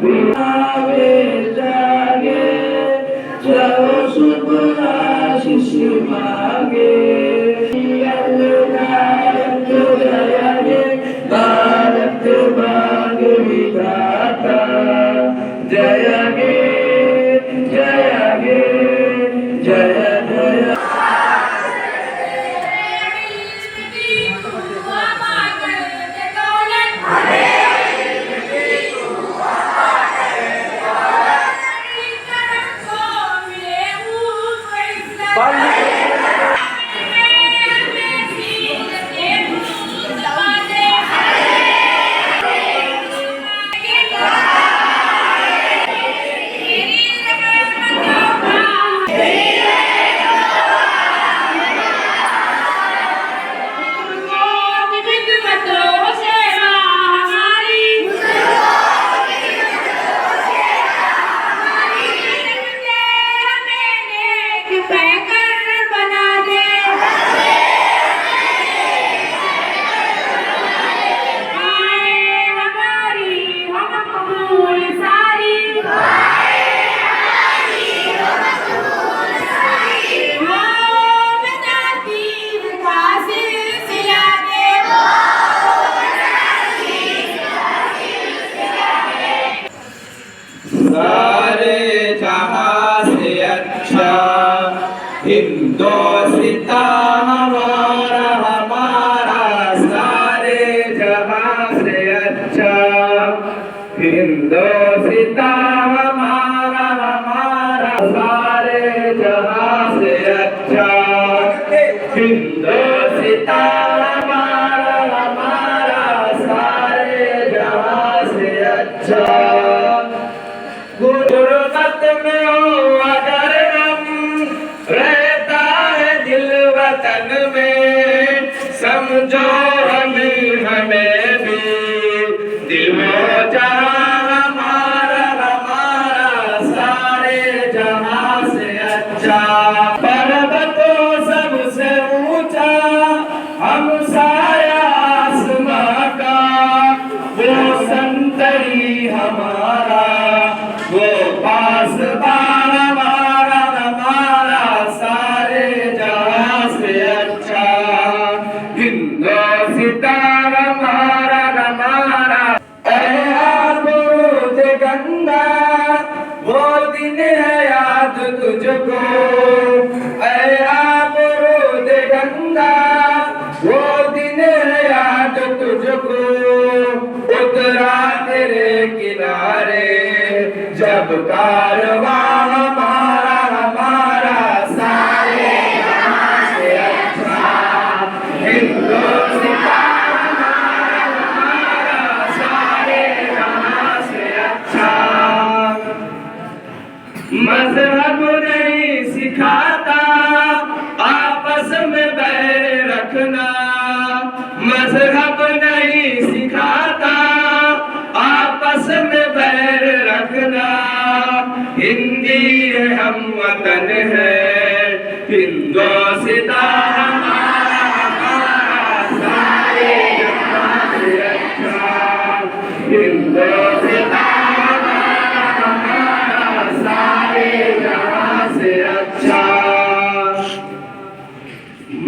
आवे जागे जाओ सुबह आशीष मांगे अल्लाह जय भारत भाग्य विधाता जय गे जय गे जय जय सारे जहां से अच्छा हिंदोस्ता हमारा हमारा सारे जहां से अच्छा हिंदोस्ता हमारा हमारा सारे जहां से अच्छा हिंदोस्ता हमारा हमारा सारे जहां से अच्छा गुरुमत में हो अगर हम रहता है दिल वतन में समझो हमें भी दिल हो जहाँ हमारा हमारा सारे जहाँ से अच्छा पर्वतों सबसे ऊंचा हम साया आसमां का वो संतरी हमारा वो पासबान हमारा हमारा सारे जहां से अच्छा हिंदोस्ता हमारा हमारा बुरुज गंगा वो दिन है याद तुझको बुरुज गंगा वो दिन है याद तुझको उतरा तेरे किनारे जब कारवां हमारा हमारा सारे जहां से अच्छा हिंदोस्ता हमारा हमारा सारे जहां से अच्छा मजहब नहीं सिखाता आपस में बैर रखना मजहब नहीं सिखाता आपस में बैर रखना हिंदी है हम वतन है हिंदोस्ता हमारा हमारा सारे जहां से अच्छा हिंदोस्ता हमारा हमारा सारे जहां से अच्छा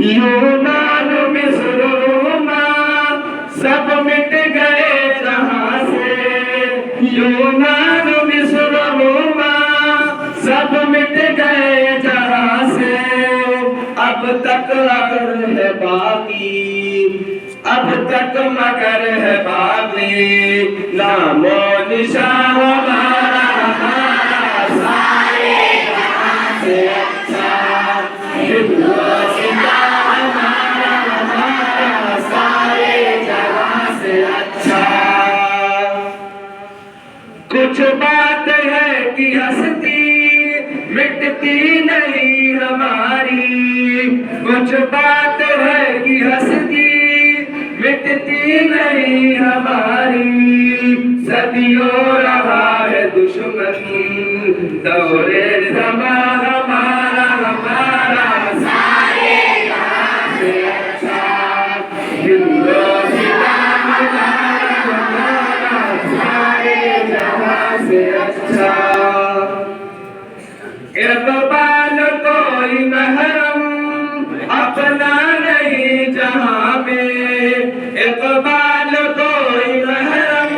यूनान मिस्र रोमा सब मिट गए जहां से यूनान मिस्र रोमा सब मिट गए जहां से अब तक अगर है बाकी अब तक मगर है बाकी नामो निशान हमारा हमारा सारे जहां से अच्छा हिंदोस्ता हमारा हमारा सारे जहां से अच्छा कुछ बात है कि हस्ती मिटती नहीं हमारी कुछ बात है कि हस्ती मिटती नहीं हमारी सदियों रहा है दुश्मन दौरे ज़मा हमारा हमारा सारे जहां से अच्छा हिंदोस्ता हमारा हमारा सारे जहां से इकबाल कोई महरम अपना नहीं जहां में, इकबाल कोई महरम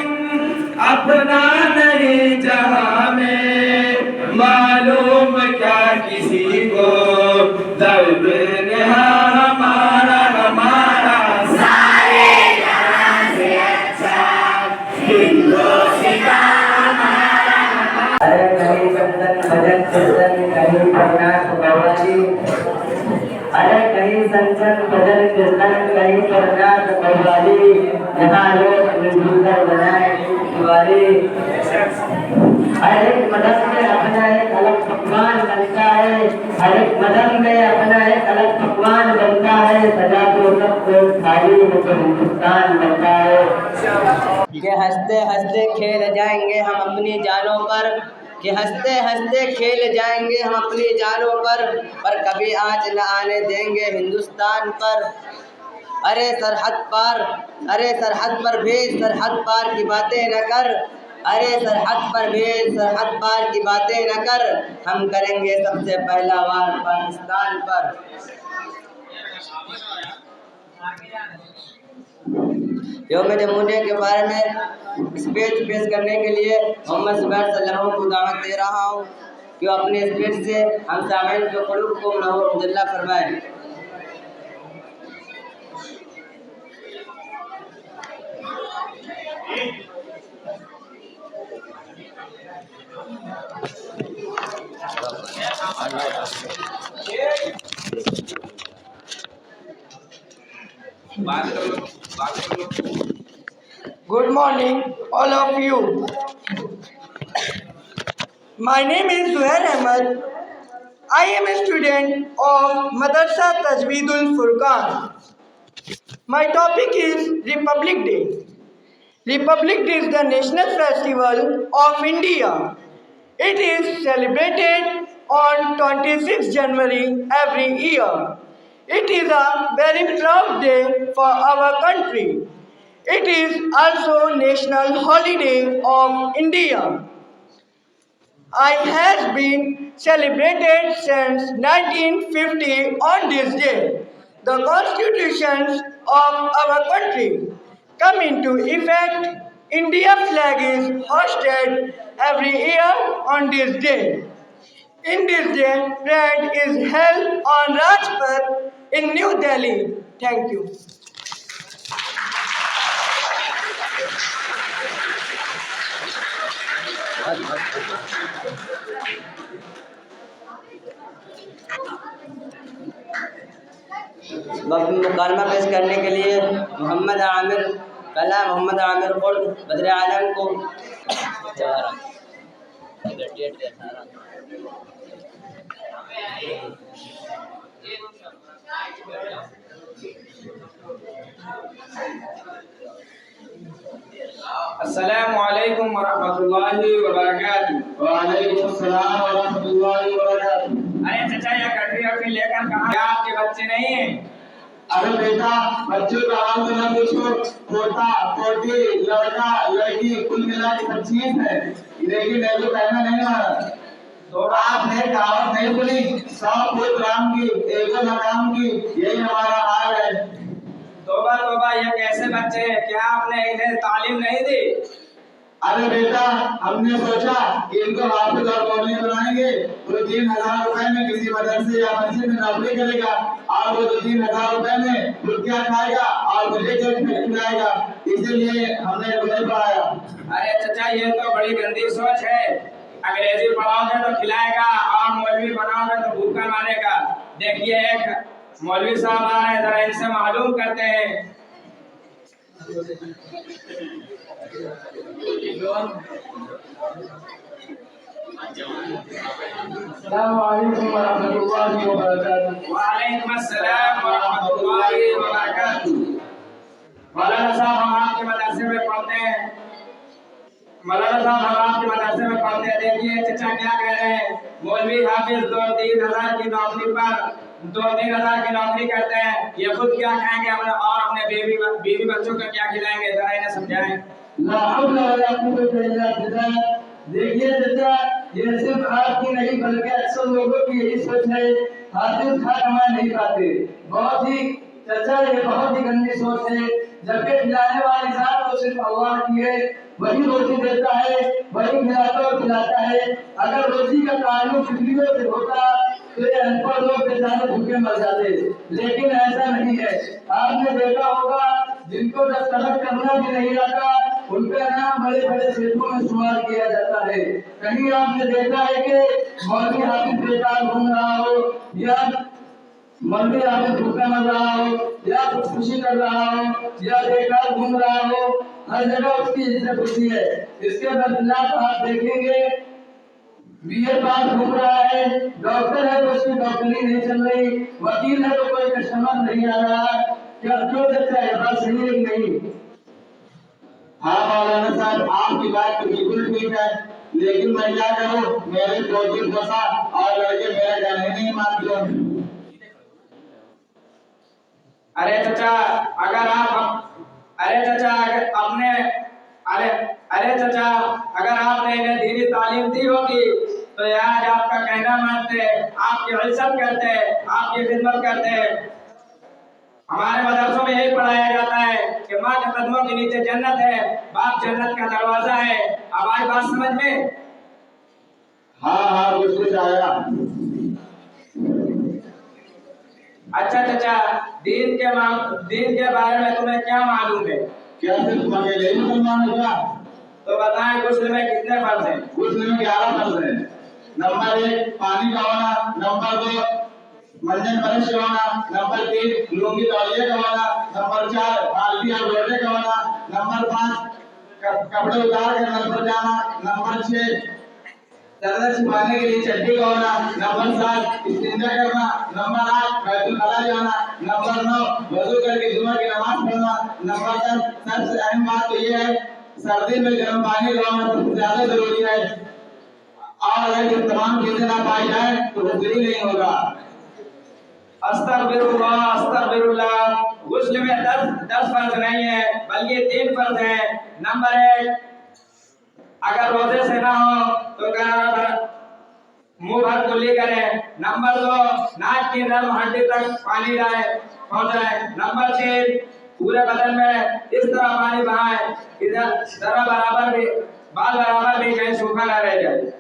अपना नहीं जहां में, मालूम क्या किसी को दर्द नेहा हमारा हमारा सारे जहां से अच्छा हिंदुस्तान। अरे कहीं संतन भजन कीर्तन कहीं प्रणाम कव्वाली, अरे कहीं संतन भजन कीर्तन कहीं प्रणाम कव्वाली, यहाँ लोग मिलजुल बनाए दिवाली। हर एक मदद में अपना एक अलग पकवान बनता है, हर एक मदद में अपना एक अलग पकवान बनता है, सजा तो सबको थाली में तो हिंदुस्तान बनता है। कि हंसते हंसते खेल जाएंगे हम अपनी जानों पर, कि हंसते हंसते खेल जाएंगे हम अपनी जानों पर कभी आँच न आने देंगे हिंदुस्तान पर। अरे सरहद पर भेज सरहद पार की बातें न कर, अरे सरहद पर भेज सरहद पार की बातें न कर, हम करेंगे सबसे पहला वार पाकिस्तान पर। यौम जमहूरियत के बारे में स्पीच पेश करने के लिए मोहम्मद ज़ुबैर सल्लल्लाहु को दावत दे रहा हूँ कि वो अपने स्पीच से हम सामईन के क़ुलूब को Munawwar फरमाएं। Good morning, all of you. My name is Zuhair Ahmed. I am a student of Madrasa Tajweedul Furqan. My topic is Republic Day. Republic Day is the national festival of India. It is celebrated on 26 January every year. It is a very proud day for our country. It is also national holiday of India. It has been celebrated since 1950 on this day. The constitutions of our country come into effect. India flag is hoisted every year on this day. In this day, parade is held on Rajpath in New Delhi. Thank you. वक्त मुकालमा पेश करने के लिए मोहम्मद आमिर कला Mohammad Aamir Kurd बदर आलम को अस्सलामु अलैकुम वरहमतुल्लाहि वबरकातुहू। वालेकुम अस्सलाम वरहमतुल्लाहि वबरकातुहू। अरे चाचा ये कटरी लेकर कहाँ गए? आपके बच्चे नहीं हैं? अरे बेटा बच्चों का हाल तो न पूछो, पोता पोती लड़का लड़की कुल मिला के 25 है, लेकिन मैं तो कहना नहीं मारा। तो आपने कहावत नहीं सुनी, 100 पुत्र राम की एक मकाम की, यही हमारा हाल है। तोबा तोबा, ये कैसे बच्चे हैं? क्या आपने इन्हें तालीम नहीं दी? अरे बेटा हमने सोचा कि इनको हाफिज और मौलवी बनाएंगे, तो 3000 रुपए में किसी मदरसे या मस्जिद में नौकरी करेगा और वो 3000 रुपए में रुपया खाएगा और मुझे खिलाएगा, इसीलिए हमने उन्हें पढ़ाया। अरे चाचा ये तो बड़ी गंदी सोच है। अंग्रेजी पढ़ाओगे तो खिलाएगा और मौलवी बनाओगे तो भूखा मारेगा। देखिए एक मौलवी साहब आ रहे हैं, जरा इनसे मालूम करते हैं। वालेकुम अस्सलाम वरहमतुल्लाहि वबरकातुहू। मौलाना साहब हम आपके मदरसे में पढ़ते हैं। मौलाना साहब हम आपके मदरसे में पढ़ते हैं। देखिए चचा क्या कह रहे हैं, मौलवी हाफिज 2-3 हजार की नौकरी पर 2-3 हजार की नौकरी करते हैं, ये खुद क्या खाएंगे और अपने बीवी बच्चों को क्या खिलाएंगे? जरा इन्हें समझाएं। देखिए चाचा ये सिर्फ आपकी नहीं बल्कि अक्सर लोगों की यही सोच है। हाजिर खा कमा नहीं पाते। बहुत ही चाचा, ये बहुत ही गंदी सोच है। जबकि खिलाने वाली जात तो सिर्फ अल्लाह की है। वही रोटी देता है, वही खिलाता और खिलाता है। अगर रोटी का ताल्लुक फिक्रियों से होता तो ये अनपढ़ लोग बेचारे भूखे मर जाते। लेकिन ऐसा नहीं है। आपने देखा होगा जिनको जब तलब करना भी नहीं आता उनका नाम बड़े बड़े क्षेत्रों में शुमार किया जाता है। कहीं आपने देखा है कि मौलवी हाफिज बेकार घूम रहा हो या मौलवी हाफिज भूखा मर रहा हो या खुदकुशी कर रहा हो या बेकार घूम रहा हो? हर जगह उसकी इज्जत होती है। इसके बदलाव आप देखेंगे बीए पास घूम रहा है, डॉक्टर है तो उसकी डॉक्टरी नहीं चल रही, वकील है तो कोई कस्टमर नहीं आ रहा। क्या क्यों चलता है? बात सही है कि नहीं? हाँ मौलाना साहब, आपकी बात तो बिल्कुल ठीक है, लेकिन मैं क्या करूँ, मेरे प्रोजेक्ट फंसा और लड़के मेरा कहना नहीं मानते। अरे चाचा, अगर आपने इन्हें दीनी तालीम दी होगी तो ये आज आपका कहना मानते, आपकी इज्जत करते, आपकी खिदमत करते। हमारे मदरसों में यही पढ़ाया जाता है कि माँ के कदमों के नीचे जन्नत है, बाप जन्नत का दरवाजा है। अब आज बात समझ में? हाँ कुछ आया। अच्छा चाचा, दीन के बारे में तुम्हें क्या मालूम है? क्या सिर्फ अकेले ही मुसलमान हो गया? तो बताएं, गुस्ल में कितने फर्ज हैं? गुस्ल में 11 फर्ज हैं। नंबर 1 पानी का होना, नंबर 2 मंजन बरस का होना, नंबर 3 लुंगी तौलिया का होना, नंबर 4 बाल्टी और लोटे का होना, नंबर 5 कपड़े उतार कर नल पर जाना, नंबर 6 दर्द छिपाने के लिए चड्डी का होना, नंबर 7 इस्तिंजा करना, नंबर 8 बैतुल खला जाना, नंबर 9 वजू करके जुमा की नमाज पढ़ना, नंबर 10 सबसे अहम बात तो ये है सर्दी में गर्म पानी लगाना सबसे ज्यादा जरूरी है। और अगर ये तमाम चीजें ना पाई जाए तो गुस्ल नहीं होगा। अस्तगफिरुल्लाह, अस्तगफिरुल्लाह। गुस्ल में 10 फर्ज नहीं है बल्कि 3 फर्ज है। नंबर 1, अगर रोजे से ना हो तो मुंह भर कुल्ली करें। नंबर 2, नाक की नर्म हड्डी तक पानी पहुंचाए। नंबर 3, पूरे बदन में इस तरह पानी बहाए इधर जरा बराबर भी कहीं सूखा ना रह जाए।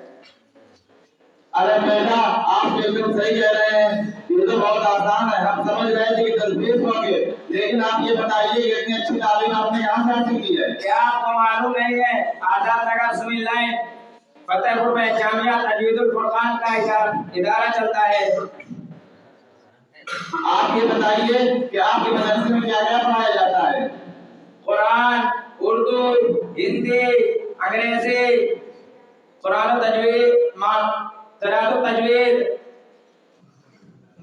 अरे बेटा, आप एकदम सही कह रहे हैं, ये तो बहुत आसान है। हम समझ रहे थे कि 10-20 होंगे, लेकिन आप ये बताइए कि इतनी अच्छी तालीम आपने यहाँ से हासिल की है? क्या आपको मालूम नहीं है? आजाद नगर सिविल लाइन फतेहपुर में जामिया तजवीदुल फुरकान का इदारा चलता है। आप ये बताइए कि आपके मदरसे में क्या क्या पढ़ाया जाता है? कुरान, उर्दू, हिंदी, अंग्रेजी, कुरान तजवीद,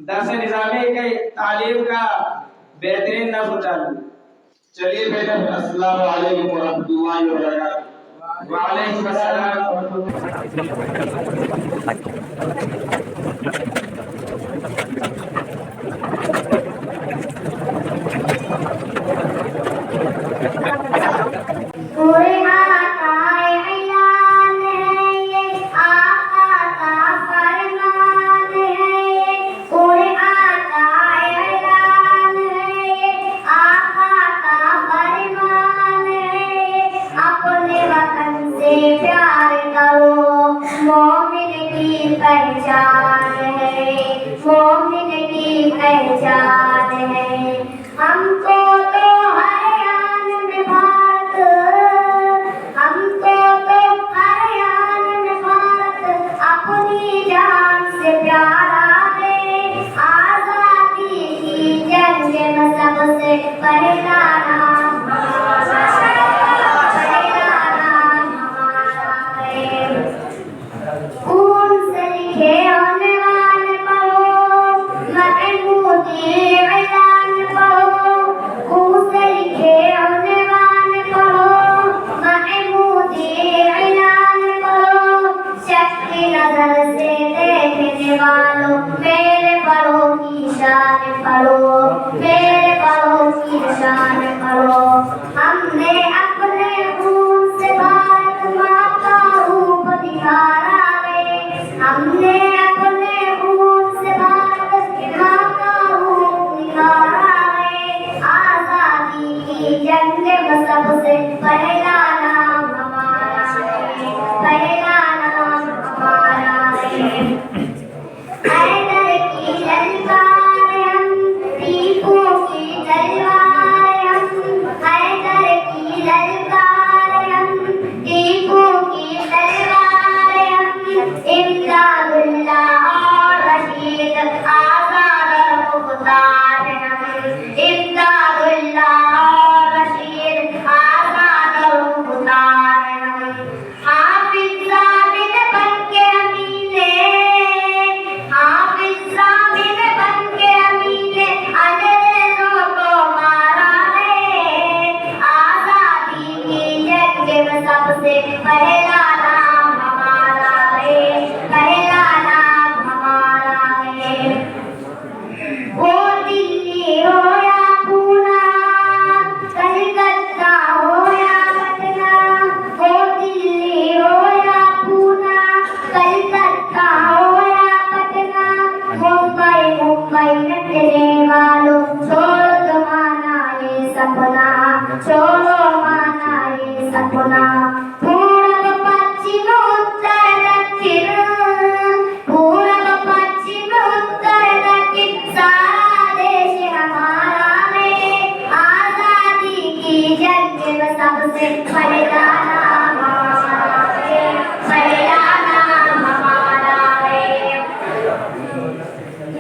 दर्स निजामी के तालीम का बेहतरीन नस्ल चालू। चलिए बेटा, अस्सलाम वालेकुम वरहमतुल्लाहि वबरकातुहू। वालेकुम अस्सलाम। हमने अपने खून से भारत माँ का रूप दिखाया है। हैदर की ललकार हम, टीपू की तलवार हम, हैदर की ललकार हम, टीपू की तलवार हम, इमदादुल्लाह और रशीद आजाद और मुख्तार हम, इमदादुल्लाह और रशीद आजाद और मुख्तार हम, हाफिज जाबिद बनके अमीने, हाफिज जाबिद बनके अमीने अंग्रेजों को मारा है, आजादी की जंग में सबसे पहला नाम हमारा है, पहला नाम हमारा है। वो दिल्ली हो या पूना, कलकत्ता हो या पटना, वो दिल्ली हो या पूना, कलकत्ता हो या पटना, मुंबई मुंबई नटने वालों छोड़ो जमाना ये सपना, छोड़ो माना ये सपना। पूरब पश्चिम उत्तर दक्षिण, पूरब पश्चिम उत्तर दक्षिण सारा देश हमारा है, आजादी की जंग में सबसे पहला नाम हमारा है, पहला नाम हमारा है।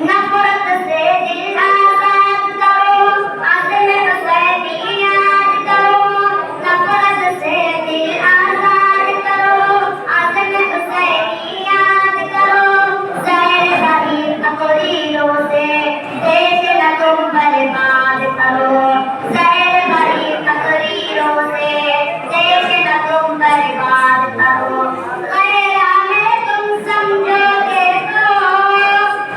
नफरत से दिल आजाद करो, अज़्म हुसैनी याद करो, नफरत से दिल आजाद करो, अज़्म हुसैनी याद करो, ज़हर भरी तकरीरों से देश न तुम बर्बाद करो, ज़हर भरी तकरीरों से देश न तुम बर्बाद करो। गैर हमें तुम समझोगे तो,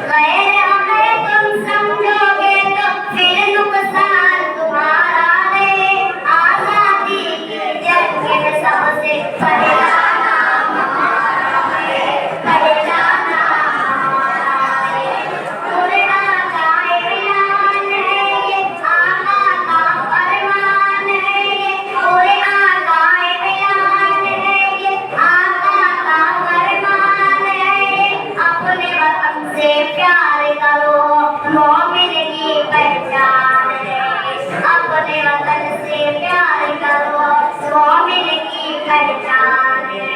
गैर हमें तुम समझोगे तो फिर नुकसान तुम्हारा है, आजादी की जंग में सबसे पहला नाम हमारा है, पहला नाम हमारा है। कुरान का ऐलान है ये, आका का फरमान है ये, कुरान का ऐलान है ये, आका का फरमान है ये। अपने वतन से प्यार करो, मोमिन की पहचान है, अपने वतन से प्यार करो, मोमिन की पहचान है।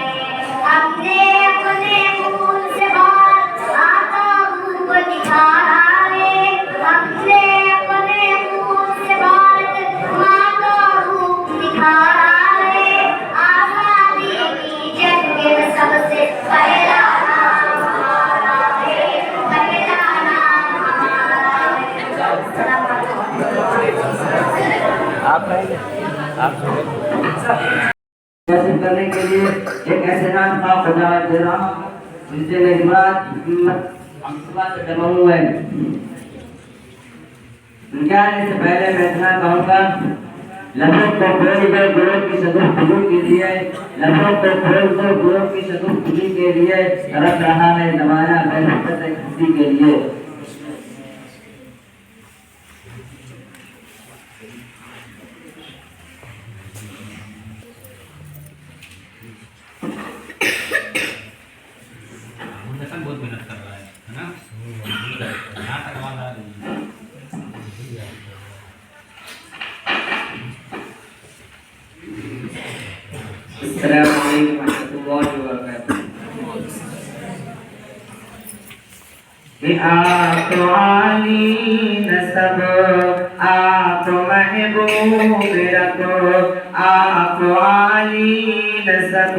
हमने अपने खून से बात आका रूप निखारा है, हमने अपने खून से बात माँ का रूप निखारा है, आजादी की जंग में सबसे पहला नाम हमारा है, पहला नाम हमारा है। हासिल करने के लिए एक ऐसे नाम का खुदा दे रहा हूँ जिससे मेरी मुराद हिम्मत से जमा हुआ है। क्या इससे पहले मैं इतना कहूँगा, लफ्ज़ों को खोलकर गुरु की सदुपयोग के लिए, लफ्ज़ों को खोलकर गुरु की सदुपयोग के लिए रख रहा है जमाना बेहतर किसी के लिए। बहुत मेहनत कर रहा है ना, नाटक वाला अस्सलामु अलैकुम वरहमतुल्लाहि वबरकातुहू। आप आली नसब, आप महबूब रखो, आप आली नसब,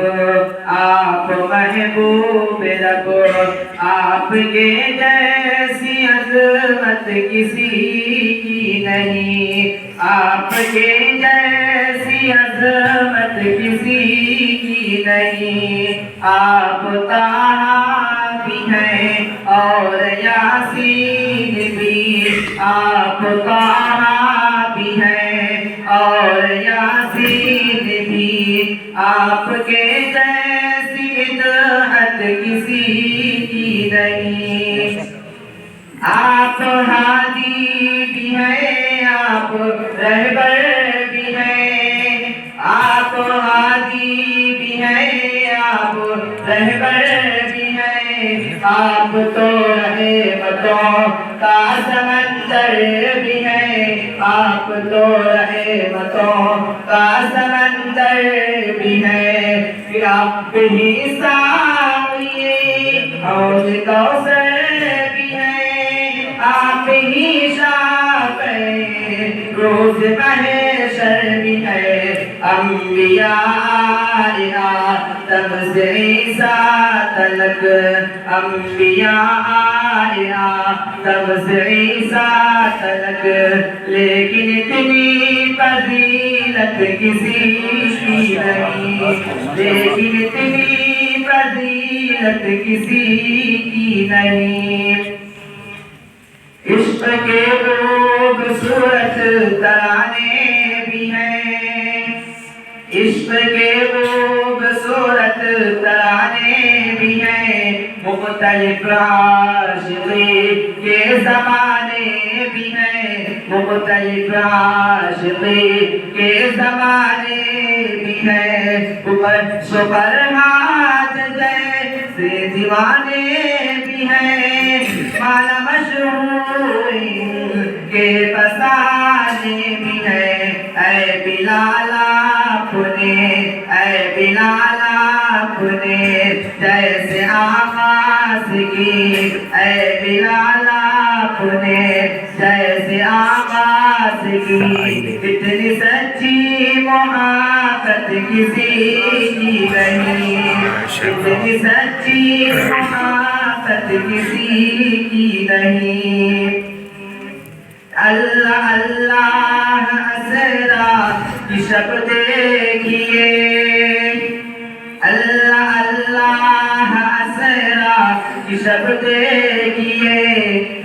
आप महबूब रखो, आपके जैसी अज़मत किसी की नहीं, आपके जैसी अज़मत किसी की नहीं। आप ताहा भी हैं और यासीन भी, आप ताहा भी हैं और यासीन भी, आपके जैसी इत्तहद किसी की नहीं। आप हादी भी हैं, आप रहबर भी हैं, आप हादी भी हैं, आप रहबर भी हैं, आप तो रहमतों का समंदर भी हैं, आप तो रहमतों का समंदर भी हैं, फिर आप ही साक़िए हौज़ कौसर भी हैं, आप ही शाफ़िए रोज़ महशर भी है। अंबिया आदम से ईसा तलक, अंबिया आदम से ईसा तलक, लेकिन इतनी फजीलत किसी की नहीं, लेकिन इतनी फजीलत किसी की नहीं। इश्क़ के खूबसूरत तराने भी हैं, इश्क़ के खूबसूरत तराने भी हैं, मुख्तलिफ आशिक़ी के ज़माने भी हैं, मुख्तलिफ आशिक़ी के ज़माने भी हैं। ऊपर सुपरहाद जैसे दीवाने भी हैं, माला मशहूर के फसाने भी हैं। ऐ बिलाला पुने, ऐ बिलाला पुने जैसे आगाज़ की, ऐ बिलाला पुने जैसे आगाज़ की। इतनी सच्ची मोहब्बत किसी की नहीं, इतनी सच्ची मोहब्बत किसी की नहीं। अल्लाह अल्लाह असरा की शब देखिए, अल्लाह अल्लाह असरा की शब देखिए,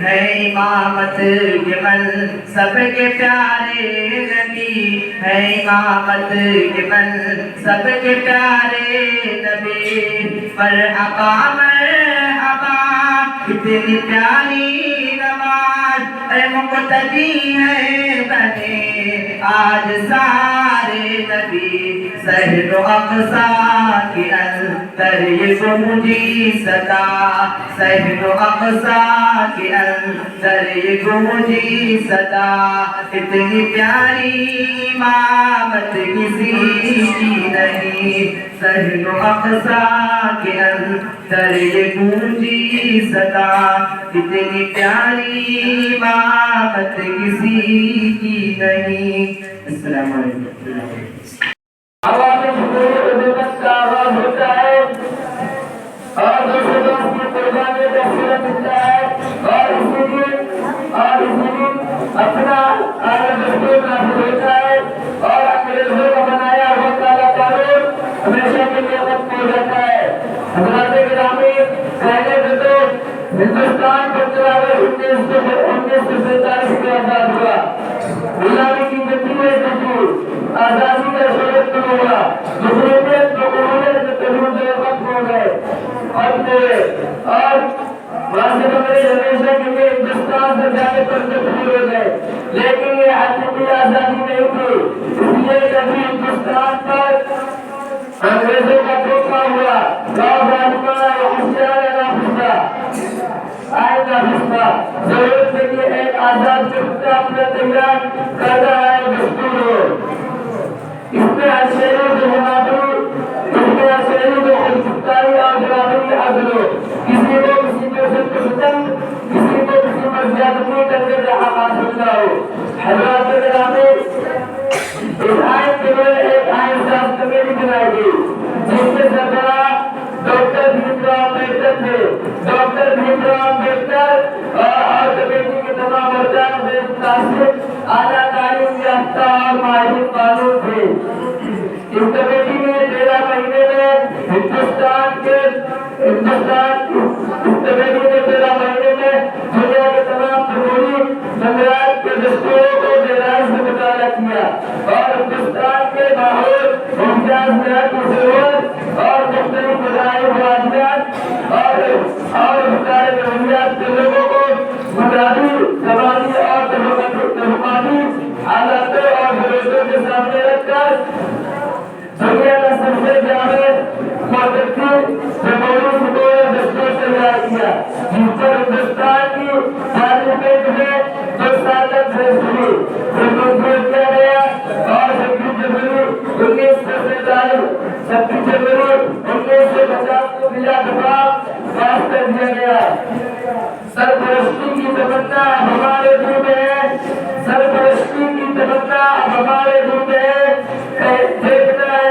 है इमामत के मनसब के प्यारे नबी, है इमामत के मनसब के प्यारे नबी। मरहबा मरहबा इतनी प्यारी नमाज, अरे मुक़्तदी है बने आज सारे नबी। सहर अक़सा के अंदर ये गूंजी सदा, सहर अक़सा के अंदर ये गूंजी सदा। इतनी प्यारी इमामत किसी की नहीं, सहर अक़सा के अंदर ये गूंजी सदा। इतनी प्यारी इमामत किसी की नहीं। अस्सलाम वालेकुम। आवाज़ हुकूमत का आवाज़ होता है और दूसरे दोस्त की कुर्बानी का सिला मिलता है, और इसीलिए अपना दस्तूर नाफिज होता है, और अंग्रेजों का बनाया हुआ काला कानून हमेशा के लिए खत्म हो जाता है। हज़रात गिरामी, पहले तो हिंदुस्तान पर चलावे 1947 के आजाद हुआ, गुलामी की गति में टूटी, आजादी का शरत शुरू हुआ, जमहूरियत को उन्होंने खत्म हो गए और वहां से अंग्रेज हमेशा के लिए हिंदुस्तान से जाने पर तब्दील हो गए। लेकिन ये हकीकी आजादी नहीं थी, इसलिए कभी हिंदुस्तान पर अंग्रेजों का धोखा हुआ। जरूरत है कि एक आजाद मुल्क अपना तैयार कर रहा है दस्तूर हो, इसमें अशहरी जो हमारी, इसमें अशहरी जो हिंदुस्तानी और बराबरी अदल हो, किसी को किसी पे से तुलतन, किसी को किसी पर ज्यादती करने का हक हासिल ना हो। हज़रात गिरामी, इस आयत के लिए एक आयत साफ कमेटी बनाई गई, जिसके सरबराह डॉक्टर भीमराव अम्बेडकर थे। डॉक्टर भीमराव अम्बेडकर और कमेटी के तमाम अरकान बेमुतासिब आला तालीम याफ्ता और माहिर कानून थे। इस कमेटी ने 13 महीने में इस कमेटी ने 13 महीने में दुनिया के तमाम जमहूरी संघरात के दस्तूरों को गहराई से मुताला किया और हिंदुस्तान के माहौल, इम्तियाज की जरूरत और मुख्तलिफ मज़ाहिब वाजिबात और रवैयात के लोगों को बुनियादी ज़बानी और तहक़ीक़ाती हालातों और ज़रूरतों के सामने रखकर दुनिया का सबसे जावेद मुतक़ी जमहूरी दस्तूर तैयार किया। जिस पर हिंदुस्तान की पार्लियामेंट में जो सार्थक फैसले किया गया और 26 जनवरी 1950 को बिला जवाब पास कर दिया गया। सरपरस्ती की तमन्ना हमारे दिल में है, सरपरस्ती की तमन्ना हमारे दिल में है, देखना है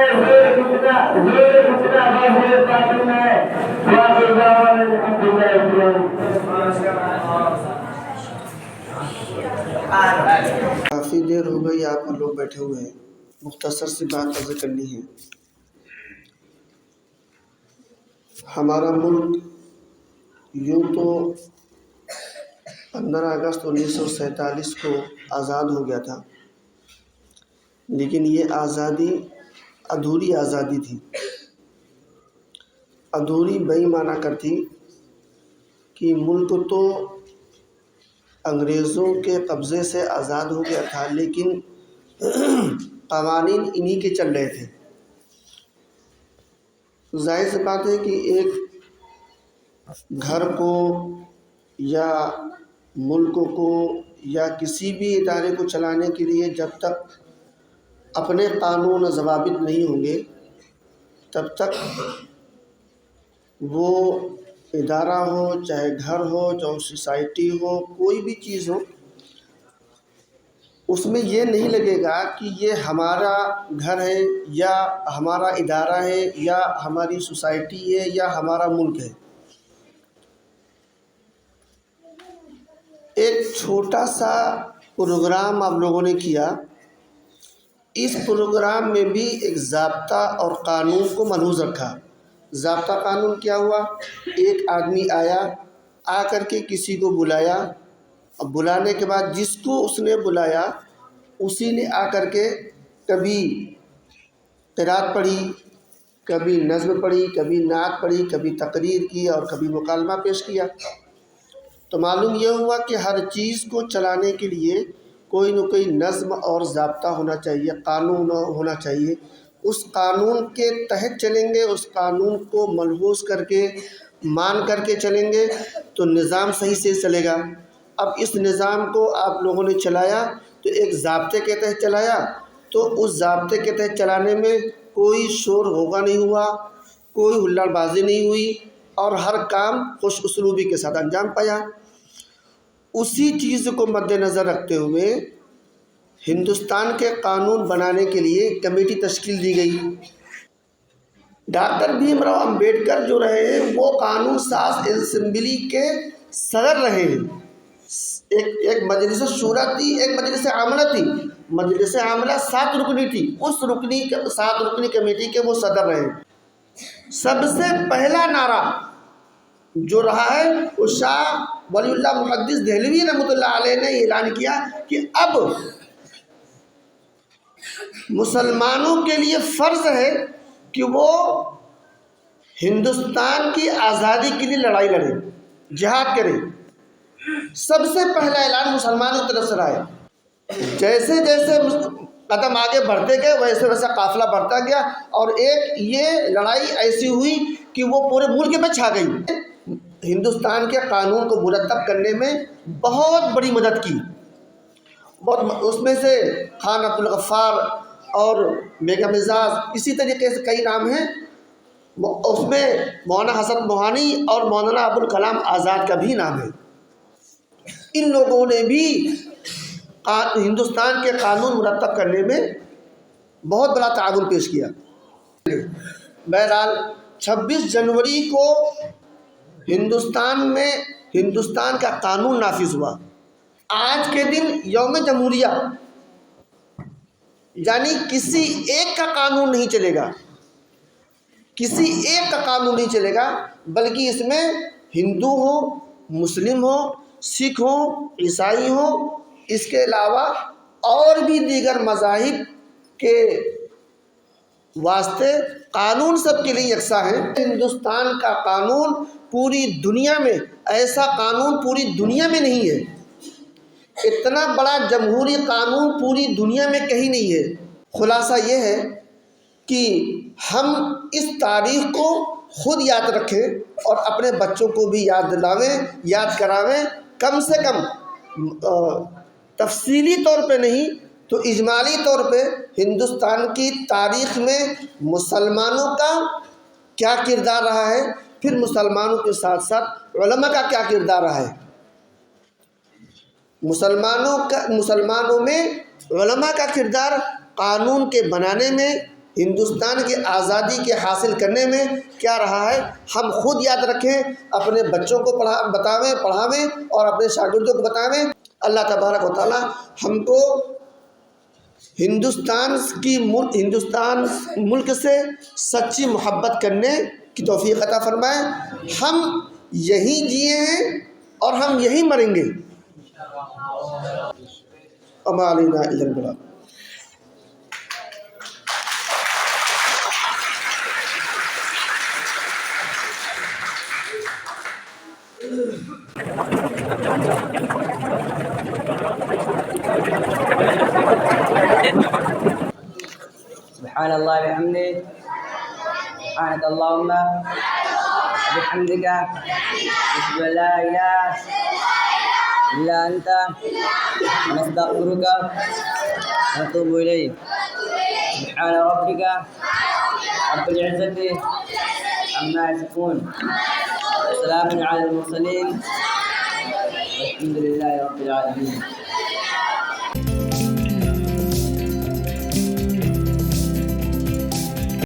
काफ़ी देर हो गई आप लोग बैठे हुए हैं, मुख्तसर सी बात अर्ज़ करनी है। हमारा मुल्क यूँ तो 15 अगस्त 1947 को आज़ाद हो गया था, लेकिन ये आज़ादी अधूरी आज़ादी थी। अधूरी बेईमाना करती कि मुल्क तो अंग्रेज़ों के कब्ज़े से आज़ाद हो गया था, लेकिन क़वानीन इन्हीं के चल रहे थे। जाहिर सी बात है कि एक घर को या मुल्क को या किसी भी इदारे को चलाने के लिए जब तक अपने कानून ज़वाबित नहीं होंगे, तब तक वो इदारा हो, चाहे घर हो, चाहे सोसाइटी हो, कोई भी चीज़ हो, उसमें ये नहीं लगेगा कि ये हमारा घर है या हमारा इदारा है या हमारी सोसाइटी है या हमारा मुल्क है। एक छोटा सा प्रोग्राम आप लोगों ने किया, इस प्रोग्राम में भी एक ज़ाब्ता और कानून को मलहूज़ रखा। ज़ाब्ता कानून क्या हुआ? एक आदमी आया, आकर के किसी को बुलाया, और बुलाने के बाद जिसको उसने बुलाया उसी ने आकर के कभी क़िरात पढ़ी, कभी नज़्म पढ़ी, कभी नात पढ़ी, कभी तकरीर की और कभी मुकालमा पेश किया। तो मालूम यह हुआ कि हर चीज़ को चलाने के लिए कोई न कोई नज़्म और ज़ाब्ता होना चाहिए, कानून होना चाहिए। उस कानून के तहत चलेंगे, उस कानून को मलहूज़ करके मान करके चलेंगे तो निज़ाम सही से चलेगा। अब इस निज़ाम को आप लोगों ने चलाया तो एक ज़ाब्ते के तहत चलाया, तो उस ज़ाब्ते के तहत चलाने में कोई शोर होगा नहीं हुआ, कोई हुल्लड़बाजी नहीं हुई और हर काम खुश उसलूबी के साथ अंजाम पाया। उसी चीज़ को मद्देनज़र रखते हुए हिंदुस्तान के कानून बनाने के लिए कमेटी तश्कील दी गई। डॉक्टर भीमराव अंबेडकर जो रहे हैं वो कानून साज असेंबली के सदर रहे हैं। एक मजलिस शूरा थी, एक मजलिस आमला थी। मजलिस आमला 7 रुकनी थी, उस 7 रुकनी कमेटी के वो सदर रहे। सबसे पहला नारा जो रहा है वो शाह वलीउल्लाह मुहद्दिस देहलवी रहमतुल्लाह अलैह ने ऐलान किया कि अब मुसलमानों के लिए फ़र्ज़ है कि वो हिंदुस्तान की आज़ादी के लिए लड़ाई लड़ें, जिहाद करें। सबसे पहला ऐलान मुसलमानों की तरफ से रहा है। जैसे जैसे कदम आगे बढ़ते गए वैसे वैसे काफ़िला बढ़ता गया और एक ये लड़ाई ऐसी हुई कि वो पूरे मुल्क में छा गई। हिंदुस्तान के कानून को मुरतब करने में बहुत बड़ी मदद की। बहुत उसमें से खान अब्दुल गफ्फार और बेगम एजाज, इसी तरीके से कई नाम हैं। उसमें मौलाना हसन मोहानी और मौलाना अबुल कलाम आज़ाद का भी नाम है। इन लोगों ने भी हिंदुस्तान के कानून मुरतब करने में बहुत बड़ा ताउन पेश किया। बहरहाल 26 जनवरी को हिंदुस्तान का कानून नाफिज हुआ। आज के दिन यौम जमहूरिया, यानी किसी एक का कानून नहीं चलेगा, किसी एक का कानून नहीं चलेगा, बल्कि इसमें हिंदू हो, मुस्लिम हो, सिख हो, ईसाई हो, इसके अलावा और भी दीगर मज़ाहिब के वास्ते कानून सबके लिए यकसा है। हिंदुस्तान का कानून पूरी दुनिया में, ऐसा कानून पूरी दुनिया में नहीं है। इतना बड़ा जमहूरी कानून पूरी दुनिया में कहीं नहीं है। खुलासा ये है कि हम इस तारीख़ को खुद याद रखें और अपने बच्चों को भी याद दिलावें, याद करावें। कम से कम तफसीली तौर पे नहीं तो इजमाली तौर पे हिंदुस्तान की तारीख़ में मुसलमानों का क्या किरदार रहा है, फिर मुसलमानों के साथ साथ उलमा का क्या किरदार रहा है। मुसलमानों में उलमा का किरदार कानून के बनाने में, हिंदुस्तान की आज़ादी के हासिल करने में क्या रहा है, हम खुद याद रखें, अपने बच्चों को पढ़ावें और अपने शागिर्दों को बतावें। अल्लाह तबारक व तआला हमको हिंदुस्तान मुल्क से सच्ची मोहब्बत करने की तौफीक अता फरमाए। हम यहीं जिए हैं और हम यहीं मरेंगे। अमा अलैना इल्लल बलाग। सुब्हानल्लाह बिहम्दिही सुब्हानक अल्लाहुम्मा बिहम्दिका अशहदु अन ला इलाहा इल्ला अंता नस्तगफिरुका व नतूबु इलैक। सुब्हान रब्बिका रब्बिल इज्जति अम्मा यसिफून व सलामुन अलल मुरसलीन वल्हम्दुलिल्लाहि रब्बिल आलमीन।